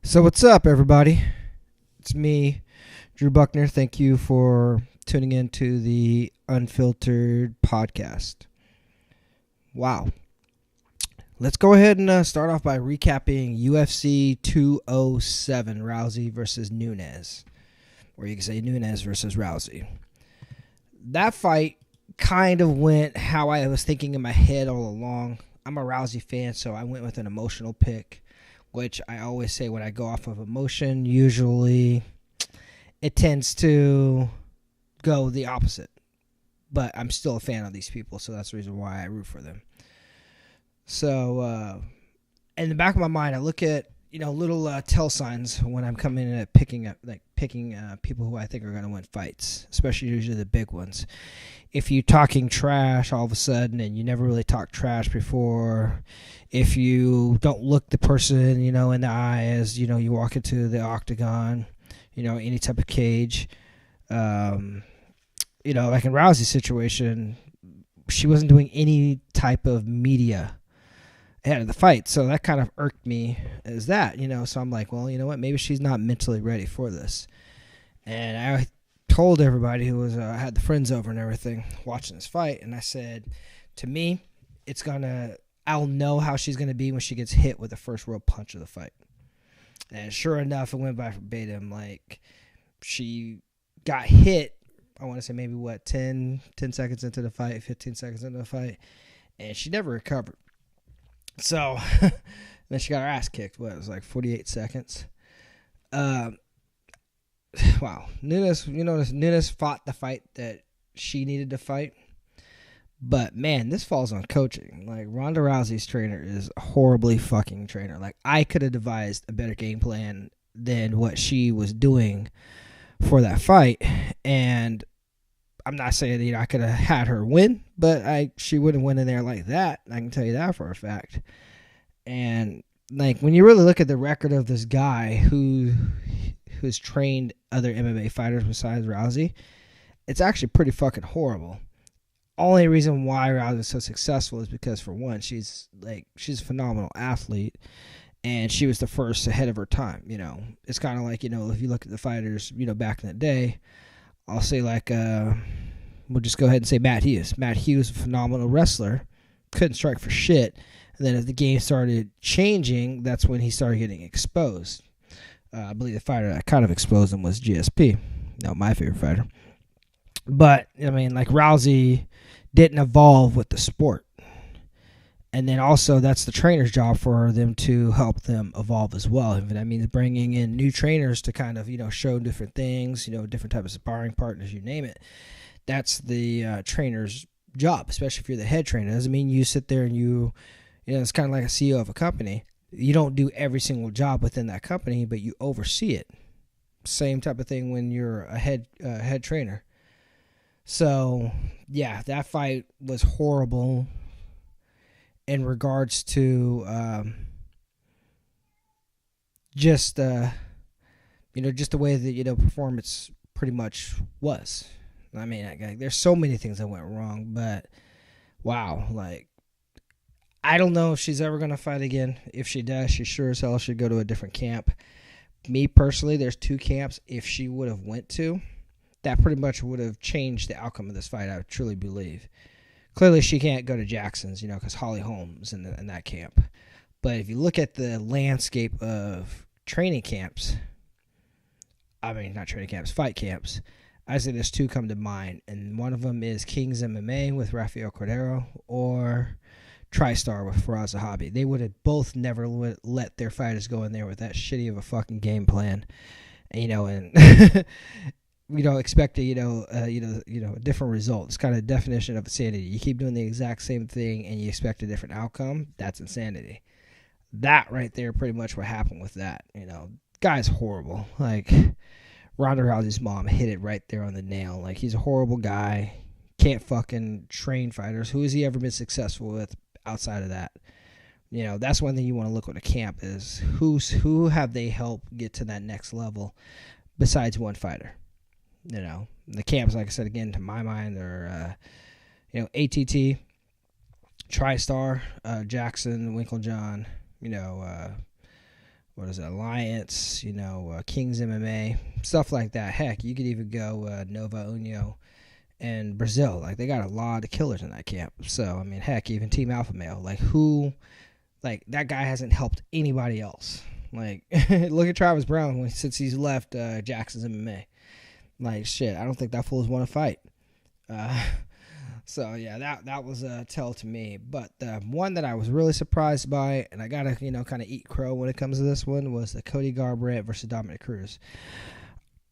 So what's up, everybody? It's me, Drew Buckner. Thank you for tuning in to the Unfiltered podcast. Wow. Let's go ahead and start off by recapping UFC 207, Rousey versus Nunes. Or you can say Nunes versus Rousey. That fight kind of went how I was thinking in my head all along. I'm a Rousey fan, so I went with an emotional pick, which I always say when I go off of emotion, usually it tends to go the opposite. But I'm still a fan of these people, so that's the reason why I root for them. So, in the back of my mind, I look at little tell signs when I'm coming in at picking people who I think are going to win fights, especially usually the big ones. If you're talking trash all of a sudden and you never really talked trash before, if you don't look the person in the eye as you walk into the octagon, any type of cage, like in Rousey's situation, she wasn't doing any type of media ahead of the fight, so that kind of irked me as that, so I'm like, well, you know what, maybe she's not mentally ready for this. And I told everybody who was had the friends over and everything watching this fight, and I said, to me, I'll know how she's gonna be when she gets hit with the first real punch of the fight. And sure enough, it went by verbatim. Like, she got hit, I want to say maybe 10 seconds into the fight, 15 seconds into the fight, and she never recovered. So then she got her ass kicked. What, it was like 48 seconds. Wow. Nunes fought the fight that she needed to fight. But man, this falls on coaching. Like, Ronda Rousey's trainer is a horribly fucking trainer. Like, I could have devised a better game plan than what she was doing for that fight. And I'm not saying I could have had her win, but she wouldn't win in there like that. I can tell you that for a fact. And like, when you really look at the record of this guy who's trained other MMA fighters besides Rousey, it's actually pretty fucking horrible. Only reason why Rousey is so successful is because, for one, she's a phenomenal athlete, and she was the first ahead of her time. It's kind of like, if you look at the fighters, back in the day, I'll say we'll just go ahead and say Matt Hughes. Matt Hughes, a phenomenal wrestler, couldn't strike for shit. And then as the game started changing, that's when he started getting exposed. I believe the fighter that kind of exposed him was GSP. My favorite fighter. But, Rousey didn't evolve with the sport. And then also, that's the trainer's job for them to help them evolve as well. And that means bringing in new trainers to kind of, show different things, different types of sparring partners, you name it. That's the trainer's job, especially if you're the head trainer. It doesn't mean you sit there and it's kind of like a CEO of a company. You don't do every single job within that company, but you oversee it. Same type of thing when you're a head trainer. So, yeah, that fight was horrible in regards to just the way that performance pretty much was. I mean, there's so many things that went wrong, but wow, I don't know if she's ever going to fight again. If she does, she sure as hell should go to a different camp. Me personally, there's two camps if she would have went to. That pretty much would have changed the outcome of this fight, I truly believe. Clearly, she can't go to Jackson's, because Holly Holm's in that camp. But if you look at the landscape of training camps, fight camps, I say there's two come to mind. And one of them is King's MMA with Rafael Cordero, or TriStar with Faraz Zahabi. They would have both never let their fighters go in there with that shitty of a fucking game plan. And expect a different result. It's kind of a definition of insanity. You keep doing the exact same thing and you expect a different outcome. That's insanity. That right there, pretty much what happened with that. Guy's horrible. Like, Ronda Rousey's mom hit it right there on the nail. Like, he's a horrible guy. Can't fucking train fighters. Who has he ever been successful with outside of that? That's one thing you want to look at a camp is who have they helped get to that next level besides one fighter. The camps, like I said, again, to my mind, are, ATT, TriStar, Jackson, Winklejohn, what is it, Alliance, Kings MMA, stuff like that. Heck, you could even go Nova União and Brazil. Like, they got a lot of killers in that camp. So, I mean, heck, even Team Alpha Male. Like, that guy hasn't helped anybody else. Like, look at Travis Brown since he's left Jackson's MMA. Like, shit, I don't think that fool's won a fight. So, yeah, that was a tell to me. But the one that I was really surprised by, and I got to, kind of eat crow when it comes to this one, was the Cody Garbrandt versus Dominic Cruz.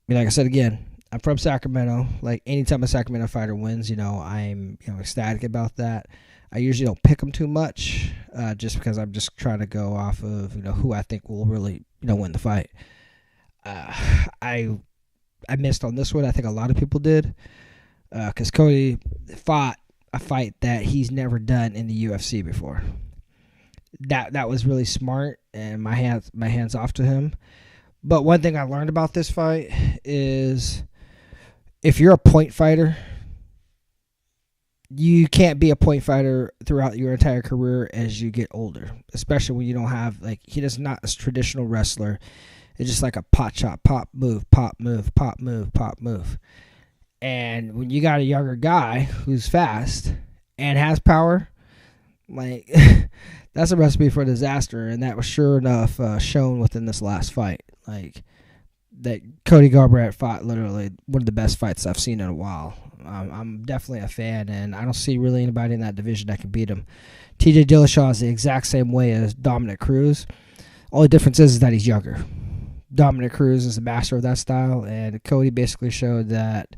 Like I said again, I'm from Sacramento. Like, anytime a Sacramento fighter wins, I'm ecstatic about that. I usually don't pick them too much, just because I'm just trying to go off of who I think will really win the fight. I missed on this one. I think a lot of people did, because Cody fought a fight that he's never done in the UFC before. That was really smart, and my hands off to him. But one thing I learned about this fight is, if you're a point fighter, you can't be a point fighter throughout your entire career as you get older, especially when you don't have, he is not a traditional wrestler. It's just like a pot shot, pop, move, pop, move, pop, move, pop, move. And when you got a younger guy who's fast and has power, that's a recipe for disaster. And that was sure enough shown within this last fight. That Cody Garbrandt fought literally one of the best fights I've seen in a while. I'm definitely a fan, and I don't see really anybody in that division that can beat him. TJ Dillashaw is the exact same way as Dominic Cruz. Only difference is that he's younger. Dominic Cruz is a master of that style, and Cody basically showed that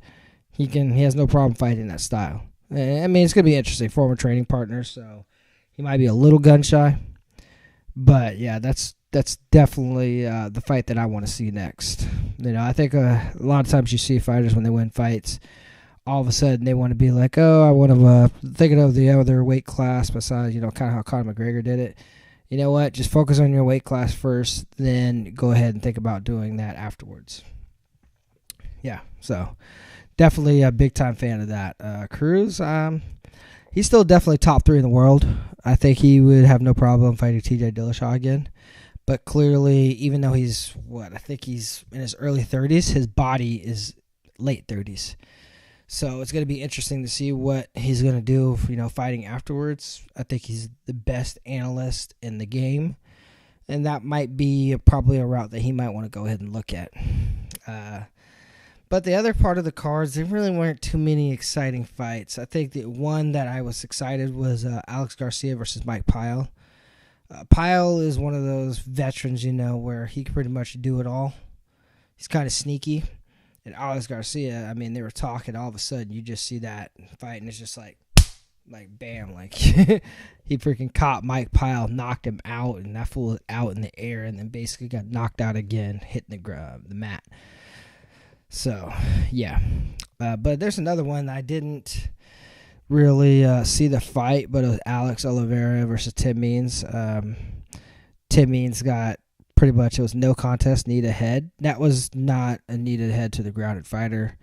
he has no problem fighting that style. I mean, it's going to be interesting. Former training partners, so he might be a little gun shy. But, yeah, that's definitely the fight that I want to see next. I think a lot of times you see fighters when they win fights, all of a sudden they want to be like, oh, I want to thinking of the other weight class besides, kind of how Conor McGregor did it. You know what? Just focus on your weight class first, then go ahead and think about doing that afterwards. Yeah, so definitely a big-time fan of that. Cruz, he's still definitely top 3 in the world. I think he would have no problem fighting TJ Dillashaw again. But clearly, even though he's, I think he's in his early 30s, his body is late 30s. So it's going to be interesting to see what he's going to do, fighting afterwards. I think he's the best analyst in the game. And that might be probably a route that he might want to go ahead and look at. But the other part of the cards, there really weren't too many exciting fights. I think the one that I was excited was Alex Garcia versus Mike Pyle. Pyle is one of those veterans, where he can pretty much do it all. He's kind of sneaky. And Alex Garcia, I mean, they were talking, all of a sudden you just see that fight, and it's just like bam, he freaking caught Mike Pyle, knocked him out, and that fool was out in the air, and then basically got knocked out again, hitting the mat. So, yeah. But there's another one I didn't really see the fight, but it was Alex Oliveira versus Tim Means. Tim Means got pretty much, it was no contest, knee to head. That was not a knee to head to the grounded fighter.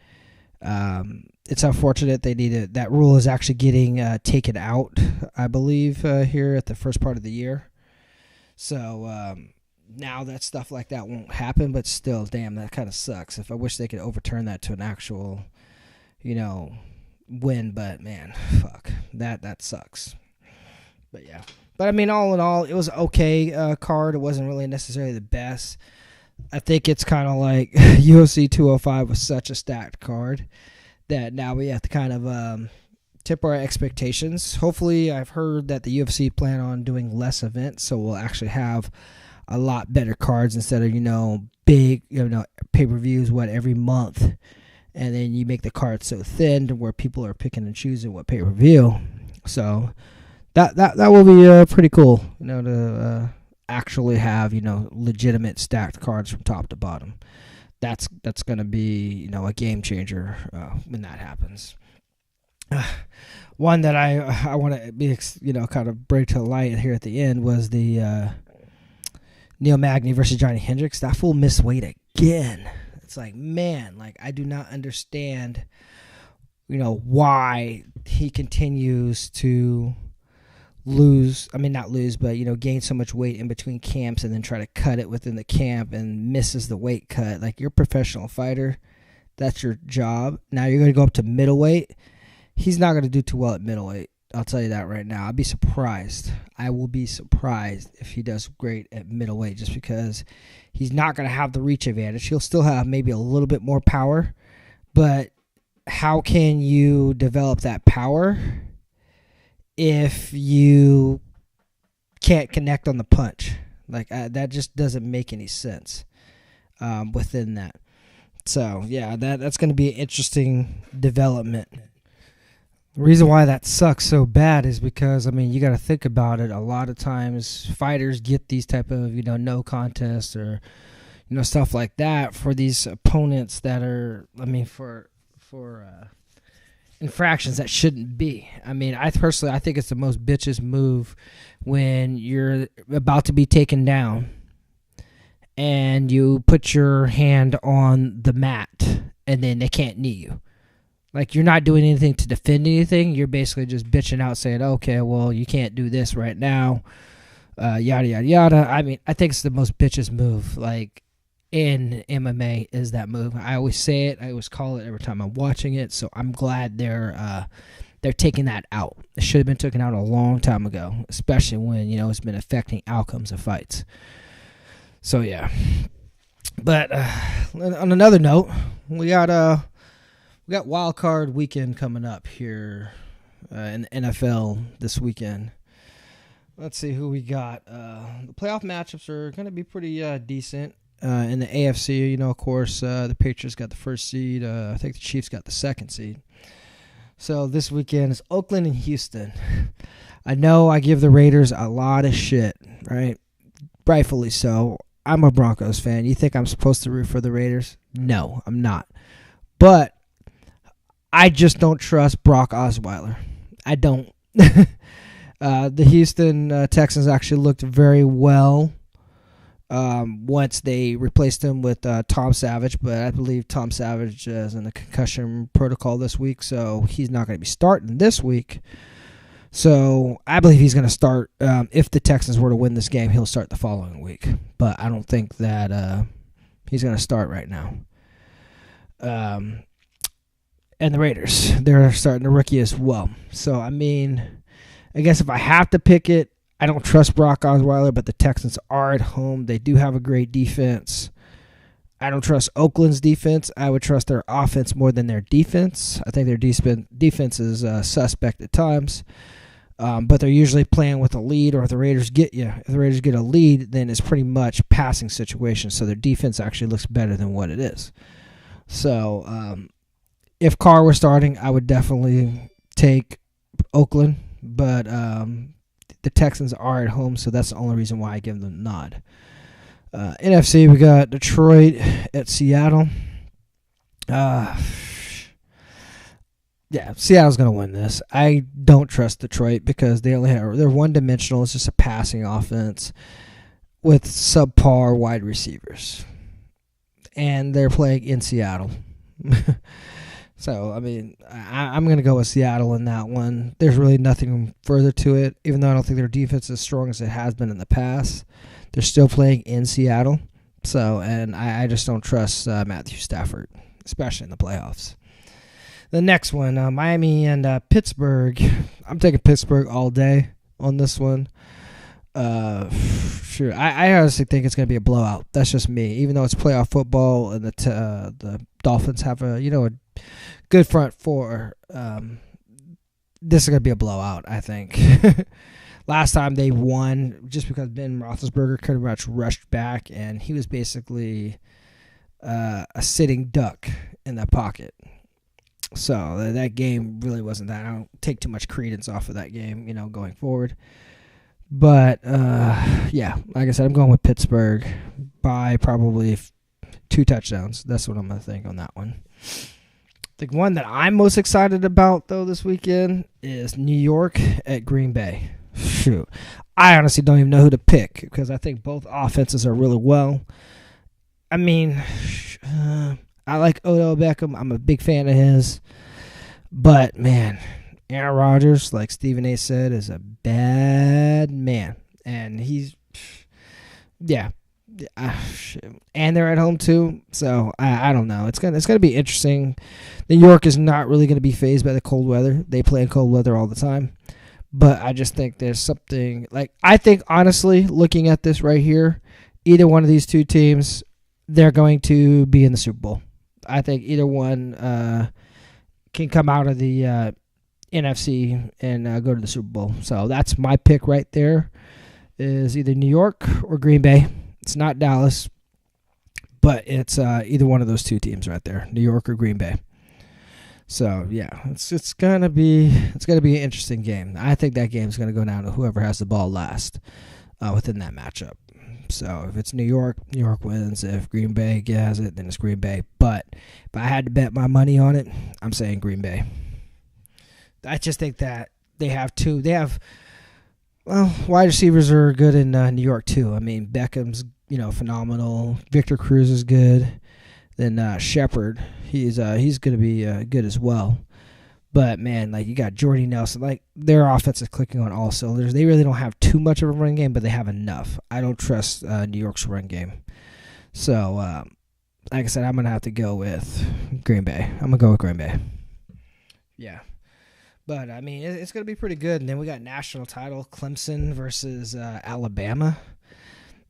It's unfortunate they needed, that rule is actually getting taken out, I believe, here at the first part of the year. So now that stuff like that won't happen, but still, damn, that kind of sucks. If I wish they could overturn that to an actual, win, but man, fuck, that sucks. But yeah. But I mean, all in all, it was an okay card. It wasn't really necessarily the best. I think it's kind of like UFC 205 was such a stacked card that now we have to kind of tip our expectations. Hopefully, I've heard that the UFC plan on doing less events, so we'll actually have a lot better cards instead of, big, pay-per-views, every month. And then you make the card so thin to where people are picking and choosing what pay-per-view. So that will be pretty cool, to actually have, legitimate stacked cards from top to bottom. That's going to be, a game changer when that happens. One that I want to be, kind of break to the light here at the end was the Neil Magny versus Johnny Hendricks. That fool missed weight again. It's like, man, I do not understand, why he continues to not lose, but, gain so much weight in between camps and then try to cut it within the camp and misses the weight cut. Like, you're a professional fighter. That's your job. Now you're going to go up to middleweight. He's not going to do too well at middleweight. I'll tell you that right now. I'll be surprised. I will be surprised if he does great at middleweight, just because he's not going to have the reach advantage. He'll still have maybe a little bit more power, but how can you develop that power if you can't connect on the punch? Like, that just doesn't make any sense within that. So, yeah, that's going to be an interesting development. The reason why that sucks so bad is because, you got to think about it. A lot of times fighters get these type of, no contests or, stuff like that for these opponents that are, for infractions that shouldn't be. I think it's the most bitches move when you're about to be taken down and you put your hand on the mat and then they can't knee you. Like, you're not doing anything to defend anything. You're basically just bitching out saying, okay, well, you can't do this right now, yada, yada, yada. I think it's the most bitches move, like, in MMA is that move. I always say it. I always call it every time I'm watching it. So I'm glad they're taking that out. It should have been taken out a long time ago, especially when, it's been affecting outcomes of fights. So, yeah. But on another note, we got wild card weekend coming up here in the NFL this weekend. Let's see who we got. The playoff matchups are going to be pretty decent. In the AFC, of course, the Patriots got the first seed. I think the Chiefs got the second seed. So this weekend is Oakland and Houston. I know I give the Raiders a lot of shit, right? Rightfully so. I'm a Broncos fan. You think I'm supposed to root for the Raiders? No, I'm not. But I just don't trust Brock Osweiler. I don't. The Houston Texans actually looked very well once they replaced him with Tom Savage, but I believe Tom Savage is in the concussion protocol this week, so he's not going to be starting this week. So I believe he's going to start. If the Texans were to win this game, he'll start the following week, but I don't think that he's going to start right now. And the Raiders, they're starting the rookie as well. So, I guess if I have to pick it, I don't trust Brock Osweiler, but the Texans are at home. They do have a great defense. I don't trust Oakland's defense. I would trust their offense more than their defense. I think their defense is suspect at times, but they're usually playing with a lead, or if the Raiders get a lead, then it's pretty much passing situation. So their defense actually looks better than what it is. So, if Carr were starting, I would definitely take Oakland, but the Texans are at home, so that's the only reason why I give them the nod. NFC, we got Detroit at Seattle. Yeah, Seattle's going to win this. I don't trust Detroit because they're one-dimensional. It's just a passing offense with subpar wide receivers, and they're playing in Seattle. So, I'm going to go with Seattle in that one. There's really nothing further to it. Even though I don't think their defense is as strong as it has been in the past, they're still playing in Seattle. So, and I just don't trust Matthew Stafford, especially in the playoffs. The next one, Miami and Pittsburgh. I'm taking Pittsburgh all day on this one. Sure. I honestly think it's going to be a blowout. That's just me. Even though it's playoff football and the Dolphins have a good front four, this is going to be a blowout, I think. Last time they won, just because Ben Roethlisberger pretty much rushed back, and he was basically a sitting duck in the pocket. So that game really wasn't that. I don't take too much credence off of that game, going forward. But, yeah, like I said, I'm going with Pittsburgh by probably 2 touchdowns. That's what I'm going to think on that one. The one that I'm most excited about, though, this weekend is New York at Green Bay. Shoot. I honestly don't even know who to pick because I think both offenses are really well. I like Odell Beckham. I'm a big fan of his. But, man, Aaron Rodgers, like Stephen A. said, is a bad man. And he's, yeah. And they're at home too, so I don't know. It's gonna be interesting. New York is not really gonna be fazed by the cold weather. They play in cold weather all the time, but I just think there's something like I think honestly, looking at this right here, either one of these two teams, they're going to be in the Super Bowl. I think either one can come out of the NFC and go to the Super Bowl. So that's my pick right there. Is either New York or Green Bay. It's not Dallas, but it's either one of those two teams right there, New York or Green Bay. So yeah, it's gonna be an interesting game. I think that game's gonna go down to whoever has the ball last within that matchup. So if it's New York, New York wins. If Green Bay has it, then it's Green Bay. But if I had to bet my money on it, I'm saying Green Bay. I just think that they have wide receivers are good in New York too. I mean, Beckham's phenomenal. Victor Cruz is good. Then Shepard, he's going to be good as well. But man, like you got Jordy Nelson, like their offense is clicking on all cylinders. They really don't have too much of a run game, but they have enough. I don't trust New York's run game. So, like I said, I'm going to have to go with Green Bay. I'm going to go with Green Bay. Yeah. But, I mean, it's going to be pretty good. And then we got national title, Clemson versus Alabama.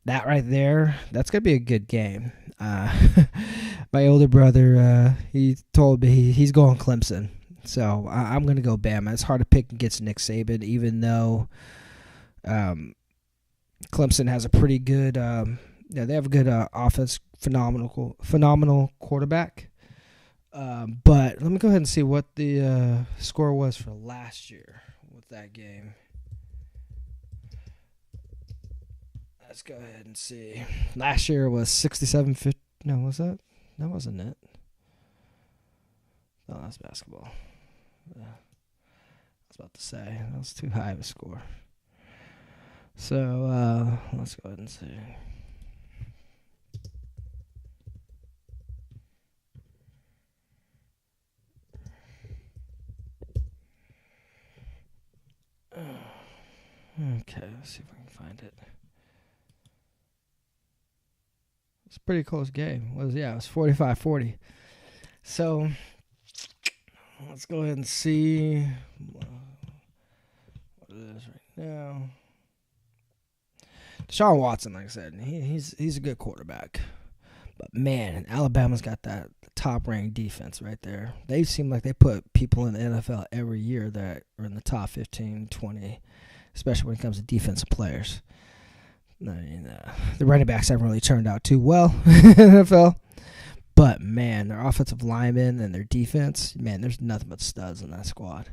That right there, that's going to be a good game. My older brother, he told me he's going Clemson. So I'm going to go Bama. It's hard to pick against Nick Saban, even though Clemson has a pretty good they have a good offense, phenomenal quarterback. But let me go ahead and see what the score was for last year with that game. Let's go ahead and see. Last year was 67-50. No, was that? That wasn't it. No, that's basketball. I was about to say. That was too high of a score. So, let's go ahead and see. Okay, let's see if I can find it. It's a pretty close game. It was 45-40. So let's go ahead and see what it is right now. Deshaun Watson, like I said, he's a good quarterback. But man, Alabama's got that top-ranked defense right there. They seem like they put people in the NFL every year that are in the top 15, 20, especially when it comes to defensive players. I mean, the running backs haven't really turned out too well in the NFL. But, man, their offensive linemen and their defense, man, there's nothing but studs in that squad.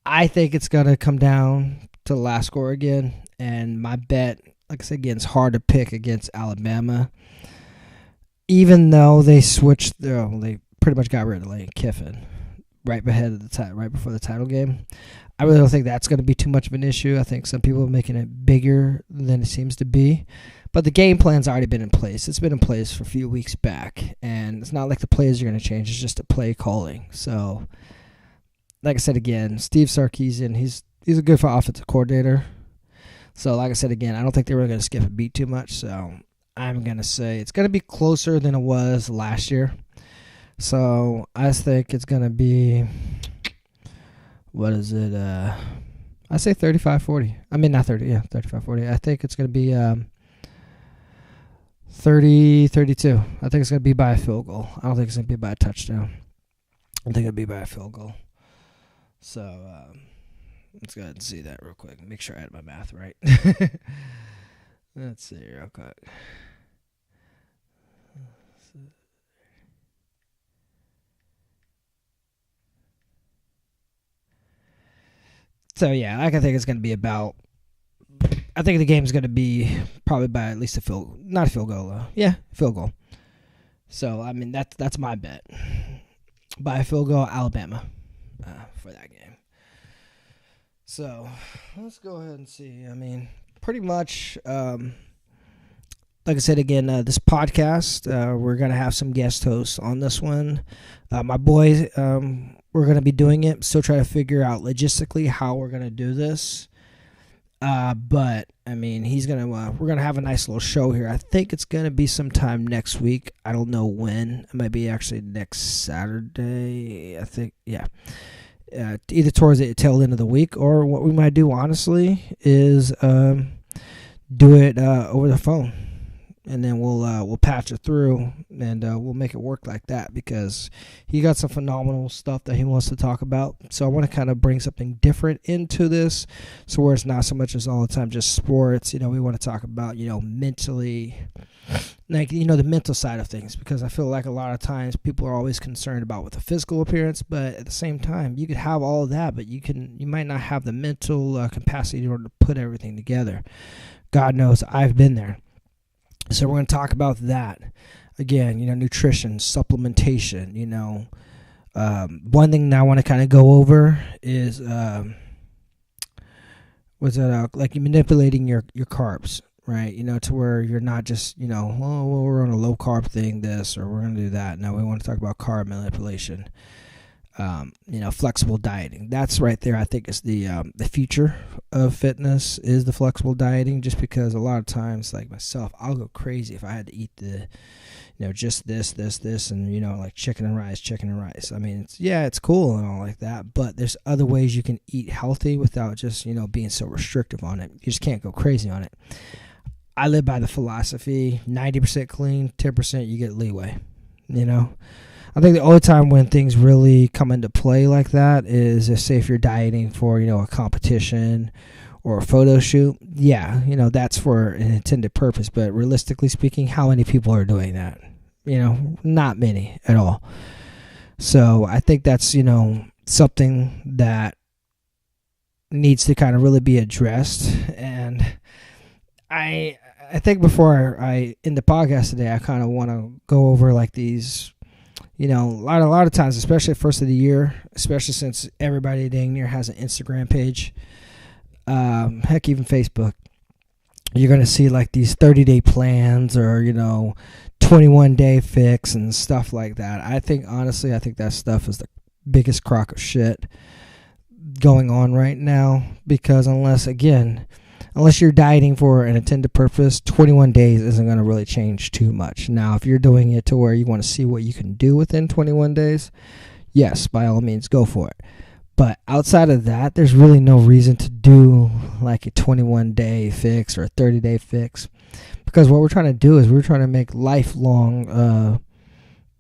I think it's going to come down to the last score again. And my bet, like I said, again, it's hard to pick against Alabama. Even though they switched, they pretty much got rid of Lane Kiffin right before the title game. I really don't think that's going to be too much of an issue. I think some people are making it bigger than it seems to be. But the game plan's already been in place. It's been in place for a few weeks back. And it's not like the plays are going to change. It's just a play calling. So, like I said again, Steve Sarkisian, he's a good offensive coordinator. So, like I said again, I don't think they're really going to skip a beat too much. So, I'm going to say it's going to be closer than it was last year. So, I think it's going to be, what is it? I say 35-40. I mean, not 30. Yeah, 35-40. I think it's going to be 30-32. I think it's going to be by a field goal. I don't think it's going to be by a touchdown. I think it'll be by a field goal. So, let's go ahead and see that real quick. Make sure I had my math right. Let's see real quick. So, yeah, I think it's going to be about, I think the game's going to be probably by at least not a field goal. Field goal. So, I mean, that's my bet. By a field goal, Alabama for that game. So, let's go ahead and see. I mean, pretty much, like I said again, this podcast, we're going to have some guest hosts on this one. My boy, we're going to be doing it. Still try to figure out logistically how we're going to do this. But I mean, we're going to have a nice little show here. I think it's going to be sometime next week. I don't know when. It might be actually next Saturday. I think, yeah. Either towards the tail end of the week, or what we might do, honestly, is do it over the phone, and then we'll patch it through, and we'll make it work like that, because he got some phenomenal stuff that he wants to talk about. So I want to kind of bring something different into this, so where it's not so much as all the time just sports. We want to talk about mentally, like the mental side of things, because I feel like a lot of times people are always concerned about with the physical appearance, but at the same time you could have all of that, but you might not have the mental capacity in order to put everything together. God knows I've been there. So we're going to talk about that again. Nutrition, supplementation. One thing that I want to kind of go over is like manipulating your carbs. Right, to where you're not just, we're on a low carb thing, this, or we're going to do that. No, we want to talk about carb manipulation, flexible dieting. That's right there, I think, is the future of fitness, is the flexible dieting, just because a lot of times, like myself, I'll go crazy if I had to eat just this, and, like chicken and rice. I mean, it's cool and all like that, but there's other ways you can eat healthy without just, being so restrictive on it. You just can't go crazy on it. I live by the philosophy, 90% clean, 10% you get leeway. I think the only time when things really come into play like that is if you're dieting for, a competition or a photo shoot. Yeah, that's for an intended purpose. But realistically speaking, how many people are doing that? Not many at all. So I think that's, something that needs to kind of really be addressed. And I think before I end the podcast today, I kind of want to go over like these, a lot of times, especially first of the year, especially since everybody dang near has an Instagram page, heck, even Facebook, you're going to see like these 30-day plans or, 21-day fix and stuff like that. I think that stuff is the biggest crock of shit going on right now, because unless you're dieting for an intended purpose, 21 days isn't going to really change too much. Now, if you're doing it to where you want to see what you can do within 21 days, yes, by all means, go for it. But outside of that, there's really no reason to do like a 21-day fix or a 30-day fix, because what we're trying to do is we're trying to make lifelong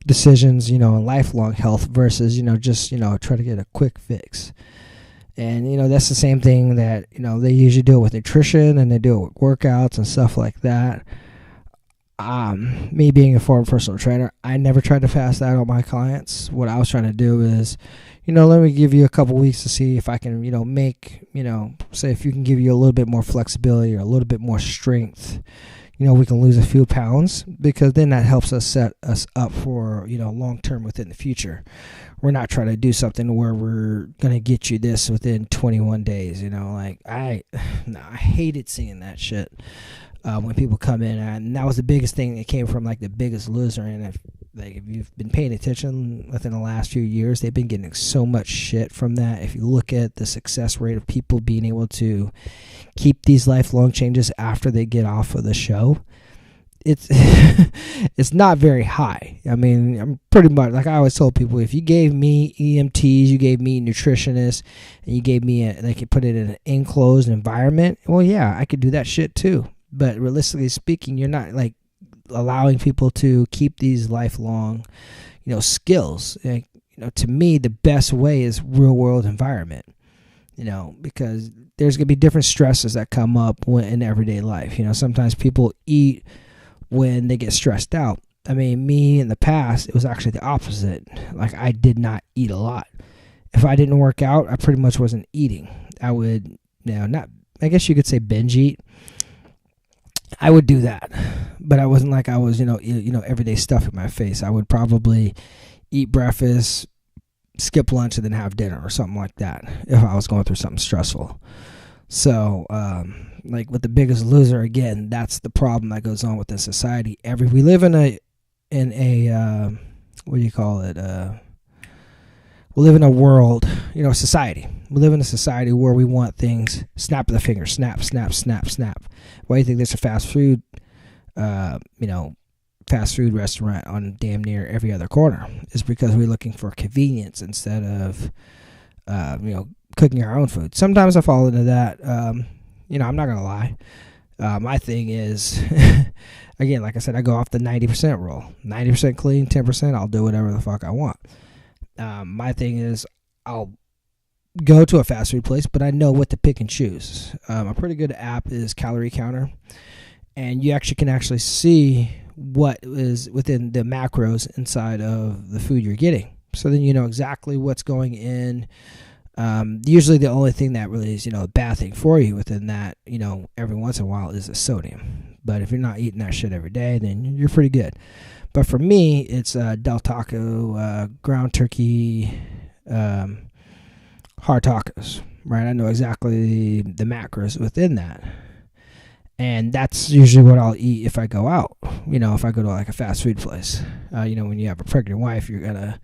decisions, and lifelong health versus, just, try to get a quick fix. And, that's the same thing that, they usually do it with nutrition, and they do it with workouts and stuff like that. Me being a former personal trainer, I never tried to fast that on my clients. What I was trying to do is, let me give you a couple weeks to see if I can, make, say if you can give you a little bit more flexibility or a little bit more strength, we can lose a few pounds, because then that helps us set us up for, long term within the future. We're not trying to do something where we're going to get you this within 21 days, like I hated seeing that shit when people come in, and that was the biggest thing that came from like The Biggest Loser. And if you've been paying attention within the last few years, they've been getting so much shit from that. If you look at the success rate of people being able to keep these lifelong changes after they get off of the show, it's it's not very high. I mean, I'm pretty much, like I always told people, if you gave me EMTs, you gave me nutritionists, and you gave me they could put it in an enclosed environment, well, yeah, I could do that shit too. But realistically speaking, you're not like allowing people to keep these lifelong, skills. Like, to me, the best way is real world environment. Because there's gonna be different stresses that come up in everyday life. Sometimes people eat when they get stressed out. I mean, me in the past, it was actually the opposite. Like, I did not eat a lot. If I didn't work out, I pretty much wasn't eating. I would, I guess you could say binge eat. I would do that, but I wasn't like I was, everyday stuff in my face. I would probably eat breakfast, skip lunch, and then have dinner or something like that if I was going through something stressful. So, like with The Biggest Loser, again, that's the problem that goes on within society. We live in a what do you call it? we live in a world, society. We live in a society where we want things snap of the finger, snap, snap, snap, snap. Why do you think there's a fast food restaurant on damn near every other corner? Is because we're looking for convenience instead of, cooking our own food. Sometimes I fall into that. I'm not going to lie. My thing is, again, like I said, I go off the 90% rule. 90% clean, 10%, I'll do whatever the fuck I want. My thing is, I'll go to a fast food place, but I know what to pick and choose. A pretty good app is Calorie Counter, and you can see what is within the macros inside of the food you're getting. So then you know exactly what's going in. Usually the only thing that really is, a bad thing for you within that, every once in a while is the sodium. But if you're not eating that shit every day, then you're pretty good. But for me, it's Del Taco, ground turkey, hard tacos, right? I know exactly the macros within that. And that's usually what I'll eat if I go out, if I go to like a fast food place. When you have a pregnant wife, you're going to,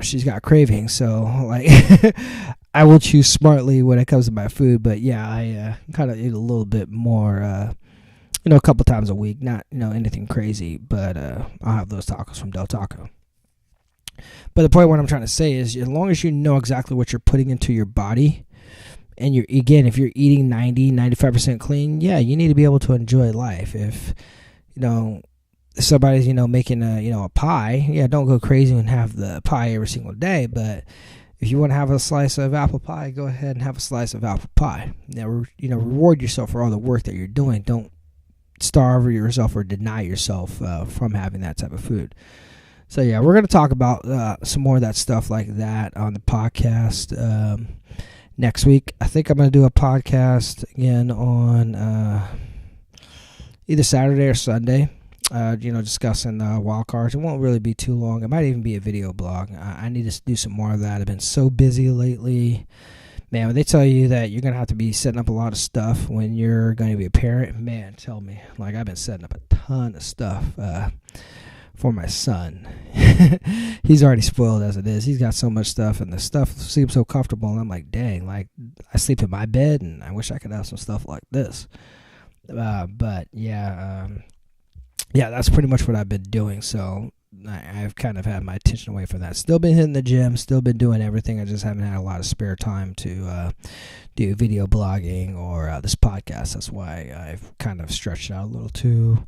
she's got cravings. So like I will choose smartly when it comes to my food. But yeah, I kind of eat a little bit more, a couple times a week. Not, anything crazy, but I'll have those tacos from Del Taco. But the point what I'm trying to say is, as long as you know exactly what you're putting into your body, and if you're eating 95% clean, yeah, you need to be able to enjoy life. If, somebody's, making a pie, yeah, don't go crazy and have the pie every single day. But if you want to have a slice of apple pie, go ahead and have a slice of apple pie. Now, reward yourself for all the work that you're doing. Don't starve yourself or deny yourself from having that type of food. So yeah, we're going to talk about some more of that stuff like that on the podcast next week. I think I'm going to do a podcast again on either Saturday or Sunday, discussing wild cards. It won't really be too long. It might even be a video blog. I need to do some more of that. I've been so busy lately. Man, when they tell you that you're going to have to be setting up a lot of stuff when you're going to be a parent, man, tell me. Like, I've been setting up a ton of stuff for my son. He's already spoiled as it is. He's got so much stuff, and the stuff seems so comfortable, and I'm like, dang, like, I sleep in my bed, and I wish I could have some stuff like this. But yeah, that's pretty much what I've been doing. So I've kind of had my attention away from that. Still been hitting the gym, still been doing everything. I just haven't had a lot of spare time to do video blogging or this podcast. That's why I've kind of stretched out a little too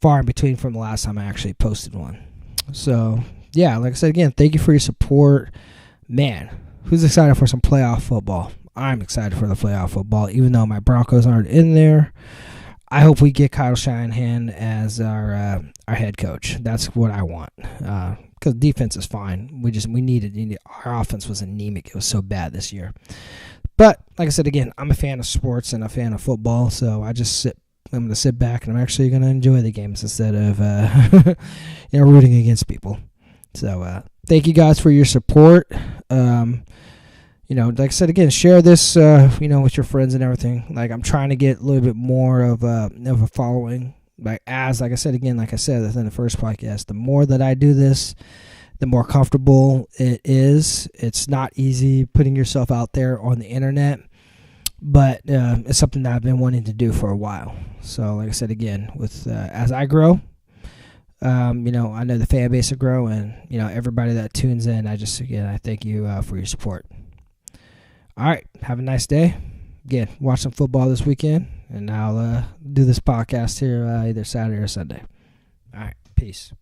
far in between from the last time I actually posted one. So yeah, like I said again, thank you for your support. Man, who's excited for some playoff football? I'm excited for the playoff football, even though my Broncos aren't in there. I hope we get Kyle Shanahan as our head coach. That's what I want. Because defense is fine. We needed our offense was anemic. It was so bad this year. But like I said again, I'm a fan of sports and a fan of football, so I'm going to sit back and I'm actually going to enjoy the games instead of rooting against people. So thank you guys for your support. Like I said again, share this, with your friends and everything. Like, I'm trying to get a little bit more of a following. Like I said within the first podcast, the more that I do this, the more comfortable it is. It's not easy putting yourself out there on the internet, but it's something that I've been wanting to do for a while. So, like I said again, with as I grow, I know the fan base will grow, and everybody that tunes in. I thank you for your support. All right, have a nice day. Again, watch some football this weekend, and I'll do this podcast here either Saturday or Sunday. All right, peace.